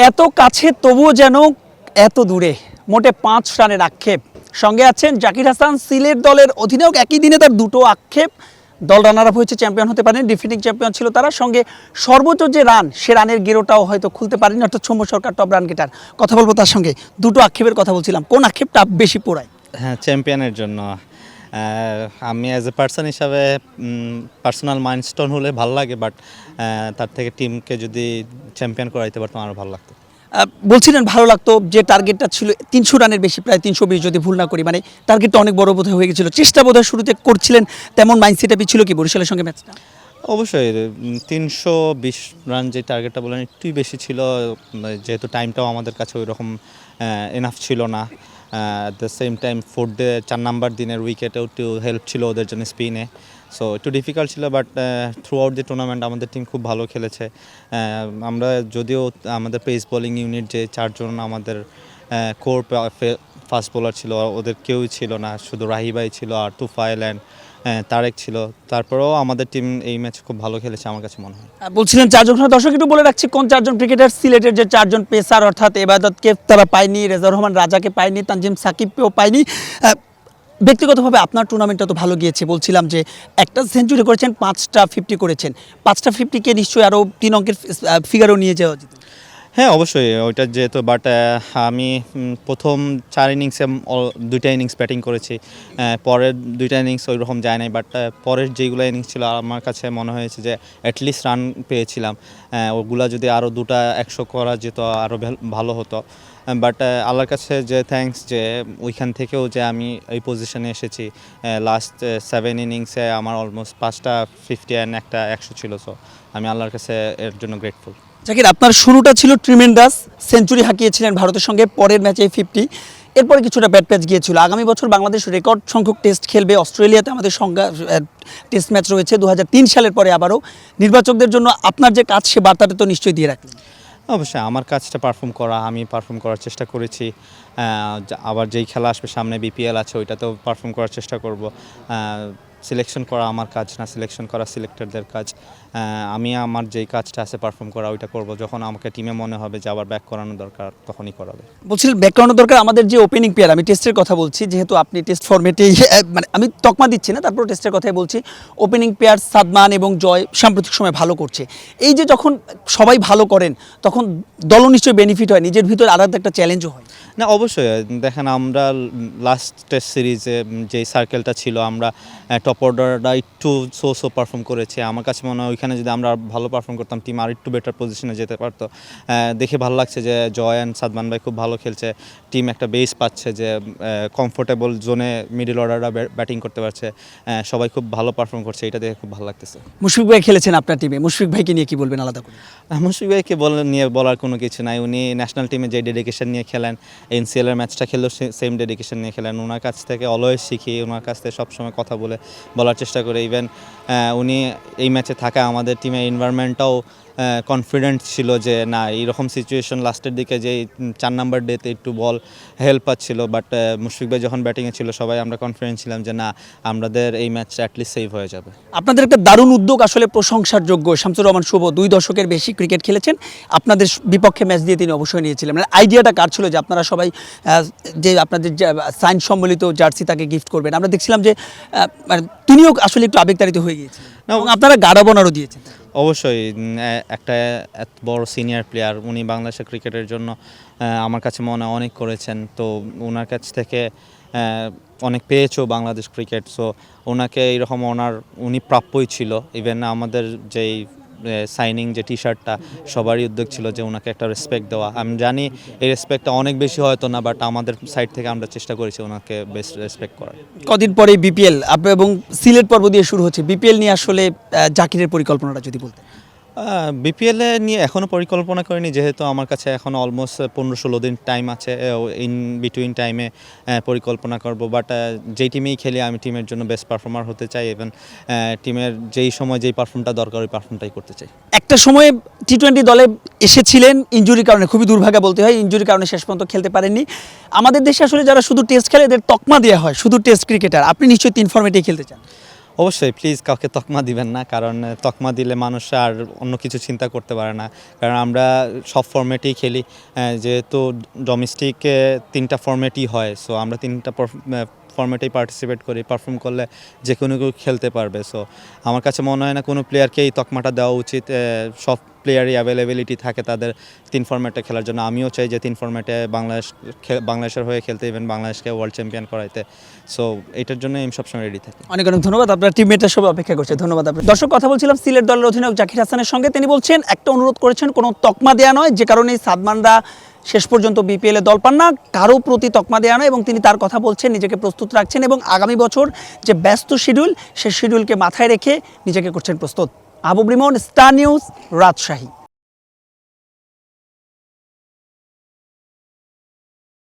এত কাছে তবুও যেন এত দূরে, মোটে 5 রানের আক্ষেপ। সঙ্গে আছেন জাকির হাসান, সিলেট দলের অধিনায়ক। একই দিনে তার দুটো আক্ষেপ। দল রানার আপ হয়েছে, চ্যাম্পিয়ন হতে পারেনি, ডিফিটিং চ্যাম্পিয়ন ছিল তারা। সঙ্গে সর্বোচ্চ যে রান, সে রানের গেরোটাও হয়তো খুলতে পারেনি, অর্থাৎ সৌম্য সরকার টপ রান গেটার। কথা বলবো তার সঙ্গে। দুটো আক্ষেপের কথা বলছিলাম, কোন আক্ষেপটা বেশি পোড়ায়? হ্যাঁ, চ্যাম্পিয়নের জন্য। আমি অ্যাজ এ পার্সন হিসাবে পার্সোনাল মাইলস্টোন হলে ভালো লাগে, বাট তার থেকে টিমকে যদি চ্যাম্পিয়ন করাইতে পারতাম আরও ভালো লাগতো। বলছিলেন ভালো লাগতো, যে টার্গেটটা ছিল 300 রানের বেশি, প্রায় 320 যদি ভুল না করি, মানে টার্গেটটা অনেক বড় বোধহয় হয়ে গেছিল। চেষ্টা বোধহয় শুরুতে করছিলেন, তেমন মাইন্ডসেটআপই ছিল কি বরিশালের সঙ্গে ম্যাচটা? অবশ্যই 320 রান যে টার্গেটটা বলেন একটুই বেশি ছিল, যেহেতু টাইমটাও আমাদের কাছে ওই রকম এনাফ ছিল না। At the same time 4 number দিনের উইকেটেও একটু হেল্প ছিল ওদের জন্য স্পিনে, সো একটু ডিফিকাল্ট ছিল। But through out the tournament আমাদের টিম খুব ভালো খেলেছে। আমরা যদিও আমাদের পেস বোলিং ইউনিট যে 4 জন আমাদের কোর ফাস্ট বোলার ছিল, ওদের কেউই ছিল না, শুধু রাহিবাই ছিল আর তুফাইল অ্যান্ড তারেক ছিল। তারপরেও আমাদের টিম এই ম্যাচ খুব ভালো খেলেছে আমার কাছে মনে হয়। বলছিলেন 4 জন, দর্শক একটু বলে রাখছি কোন 4 জন ক্রিকেটার। সিলেটের যে 4 জন পেসার, অর্থাৎ এবাদতকে তারা পায়নি, রেজাউর রহমান রাজাকে পায়নি, তানজিম সাকিবকেও পায়নি। ব্যক্তিগতভাবে আপনার টুর্নামেন্টটা তো ভালো গিয়েছে, বলছিলাম যে একটা সেঞ্চুরি করেছেন, 5টা 50 করেছেন। 5টা 50-কে নিশ্চয়ই আরও 3 অঙ্কের ফিগারও নিয়ে যাওয়া যেত। হ্যাঁ, অবশ্যই ওইটা যেহেতু, বাট আমি প্রথম 4 ইনিংসে 2টা ইনিংস ব্যাটিং করেছি, পরের 2টা ইনিংস ওই রকম যায় নাই। বাট পরের যেগুলো ইনিংস ছিল আমার কাছে মনে হয়েছে যে অ্যাটলিস্ট রান পেয়েছিলাম, ওগুলা যদি আরও 2টা 100 করা যেত আরও ভালো হতো। বাট আল্লাহর কাছে যে থ্যাঙ্কস যে ওইখান থেকেও যে আমি এই পজিশনে এসেছি। লাস্ট 7 ইনিংসে আমার অলমোস্ট 5টা 50 অ্যান্ড একটা 100 ছিল, সো আমি আল্লাহর কাছে এর জন্য গ্রেটফুল। জাকির, আপনার শুরুটা ছিল ট্রিমেন্ডাস, সেঞ্চুরি হাঁকিয়েছিলেন ভারতের সঙ্গে, পরের ম্যাচে 50, এরপরে কিছুটা ব্যাট প্যাচ গিয়েছিল। আগামী বছর বাংলাদেশ রেকর্ড সংখ্যক টেস্ট খেলবে, অস্ট্রেলিয়াতে আমাদের টেস্ট ম্যাচ রয়েছে 2003 সালের পরে আবারও। নির্বাচকদের জন্য আপনার যে কাজ, সে বার্তাটা তো নিশ্চয়ই দিয়ে রাখলেন। অবশ্যই আমার কাজটা পারফর্ম করা, আমি পারফর্ম করার চেষ্টা করেছি। আবার যেই খেলা আসবে সামনে, বিপিএল আছে, ওইটাতেও পারফর্ম করার চেষ্টা করব। সিলেকশন করা আমার কাজ না, সিলেকশন করা সিলেক্টরদের কাজ। আমি আমার যেই কাজটা আছে পারফর্ম করা, ওইটা করব। যখন আমাকে টিমে মনে হবে যে আবার ব্যাক করানো দরকার, তখনই করাবে। বলছিলেন ব্যাক করানো দরকার। আমাদের যে ওপেনিং প্লেয়ার, আমি টেস্টের কথা বলছি, যেহেতু আপনি টেস্ট ফরম্যাটেই, মানে আমি তকমা দিচ্ছি না, তারপর টেস্টের কথাই বলছি। ওপেনিং প্লেয়ার সাদমান এবং জয় সাম্প্রতিক সময় ভালো করছে। এই যে যখন সবাই ভালো করেন, তখন দলও নিশ্চয়ই বেনিফিট হয়, নিজের ভিতরে আলাদা একটা চ্যালেঞ্জও হয়। না, অবশ্যই। দেখেন, আমরা লাস্ট টেস্ট সিরিজে যেই সার্কেলটা ছিল, আমরা টপ অর্ডারটা একটু সো পারফর্ম করেছি। আমার কাছে মনে হয় ওইখানে যদি আমরা ভালো পারফর্ম করতাম, টিম আর একটু বেটার পজিশনে যেতে পারতো। দেখে ভালো লাগছে যে জয় অ্যান্ড সাদমান ভাই খুব ভালো খেলছে। টিম একটা বেস পাচ্ছে, যে কমফোর্টেবল জোনে মিডল অর্ডাররা ব্যাটিং করতে পারছে। সবাই খুব ভালো পারফর্ম করছে, এটা দেখে খুব ভালো লাগতেছে। মুশফিক ভাই খেলেছেন আপনার টিমে, মুশফিক ভাইকে নিয়ে কি বলবেন আলাদা করে? মুশফিক ভাইকে নিয়ে বলার কোনো কিছু নাই। উনি ন্যাশনাল টিমে যে ডেডিকেশন নিয়ে খেলেন, এনসিএলের ম্যাচটা খেললেও সেম ডেডিকেশন নিয়ে খেলেন। ওনার কাছ থেকে অলওয়েজ শিখি, ওনার কাছ থেকে সবসময় কথা বলার চেষ্টা করে। ইভেন উনি এই ম্যাচে থাকা আমাদের টিমের এনভায়রনমেন্টটাও কনফিডেন্ট ছিল যে না, এইরকম সিচুয়েশন লাস্টের দিকে যে 4 নাম্বার ডেতে একটু বল হেল্প পাচ্ছিল। বাট মুশফিক ভাই যখন ব্যাটিংয়ে ছিল, সবাই আমরা কনফিডেন্ট ছিলাম যে না, আমাদের এই ম্যাচটা অ্যাটলিস্ট সেভ হয়ে যাবে। আপনাদের একটা দারুণ উদ্যোগ, আসলে প্রশংসার যোগ্য। শামসুর রহমান শুভ 2 দশকের বেশি ক্রিকেট খেলেছেন, আপনাদের বিপক্ষে ম্যাচ দিয়ে তিনি অবশ্যই নিয়েছিলেন। মানে আইডিয়াটা কার ছিল যে আপনারা সবাই যে আপনাদের সাইন সম্বলিত জার্সি তাকে গিফট করবেন? আমরা দেখছিলাম যে মানে তিনিও আসলে একটু আবেগতাড়িত হয়ে গিয়েছিলেন, এবং আপনারা গাড়াবনারও দিয়েছেন। অবশ্যই একটা এত বড় সিনিয়র প্লেয়ার, উনি বাংলাদেশের ক্রিকেটের জন্য আমার কাছে মনে অনেক করেছেন। তো ওনার কাছ থেকে অনেক পেয়েছেও বাংলাদেশ ক্রিকেট। সো ওনাকে এইরকম উনি প্রাপ্যই ছিল। ইভেন আমাদের যেই সাইনিং যে টি শার্টটা, সবারই উদ্যোগ ছিল যে ওনাকে একটা রেসপেক্ট দেওয়া। আমি জানি এই রেসপেক্টটা অনেক বেশি হয়তো না, বাট আমাদের সাইড থেকে আমরা চেষ্টা করেছি ওনাকে বেস্ট রেসপেক্ট করার। কদিন পরে বিপিএল এবং সিলেট পর্ব দিয়ে শুরু হচ্ছে। বিপিএল নিয়ে আসলে জাকিরের পরিকল্পনাটা যদি বলতেন। বিপিএলে নিয়ে এখনও পরিকল্পনা করিনি, যেহেতু আমার কাছে এখনও অলমোস্ট 15-16 দিন টাইম আছে। ইন বিটুইন টাইমে পরিকল্পনা করব। বাট যেই টিমেই খেলি, আমি টিমের জন্য বেস্ট পারফর্মার হতে চাই, এবং টিমের যেই সময় যেই পারফর্মটা দরকার, ওই পারফর্মটাই করতে চাই। একটা সময়ে টি-20 দলে এসেছিলেন, ইনজুরির কারণে, খুবই দুর্ভাগ্য বলতে হয়, ইনজুরির কারণে শেষ পর্যন্ত খেলতে পারেননি। আমাদের দেশে আসলে যারা শুধু টেস্ট খেলে, এদের তকমা দেওয়া হয় শুধু টেস্ট ক্রিকেটার। আপনি নিশ্চয়ই 3 ফরম্যাটেই খেলতে চান। অবশ্যই প্লিজ কাউকে তকমা দিবেন না, কারণ তকমা দিলে মানুষ আর অন্য কিছু চিন্তা করতে পারে না। কারণ আমরা সব ফরম্যাটেই খেলি, যেহেতু ডোমেস্টিকে 3টা ফরম্যাটই হয়, সো আমরা 3টা ফরম্যাটেই পার্টিসিপেট করি। পারফর্ম করলে যে কোনো কেউ খেলতে পারবে। সো আমার কাছে মনে হয় না কোনো প্লেয়ারকে এই তকমাটা দেওয়া উচিত। সব প্লেয়ারই অ্যাভেলেবিলিটি থাকে তাদের 3 ফরম্যাটে খেলার জন্য। আমিও চাই যে 3 ফরম্যাটে বাংলাদেশের হয়ে খেলতে, ইভেন বাংলাদেশকে ওয়ার্ল্ড চ্যাম্পিয়ন করাইতে। সো এটার জন্য আমি সবসময় রেডি থাকি। অনেক অনেক ধন্যবাদ, আপনার টিমমেটরা সবাই অপেক্ষা করছে। ধন্যবাদ আপনার। দর্শক, কথা বলছিলাম সিলেট দলের অধিনায়ক জাকির হাসানের সঙ্গে। তিনি বলছেন একটা অনুরোধ করেছেন, কোনো তকমা দেয়া নয়, যে কারণে সাদমানরা শেষ পর্যন্ত বিপিএলে দল পান না, কারো প্রতি তকমা দেয়া নয়। এবং তিনি তার কথা বলছেন, নিজেকে প্রস্তুত রাখছেন এবং আগামী বছর যে ব্যস্ত শিডিউল, সেই শিডিউলকে মাথায় রেখে নিজেকে করছেন প্রস্তুত। Abu Rimon, star news, Rajshahi.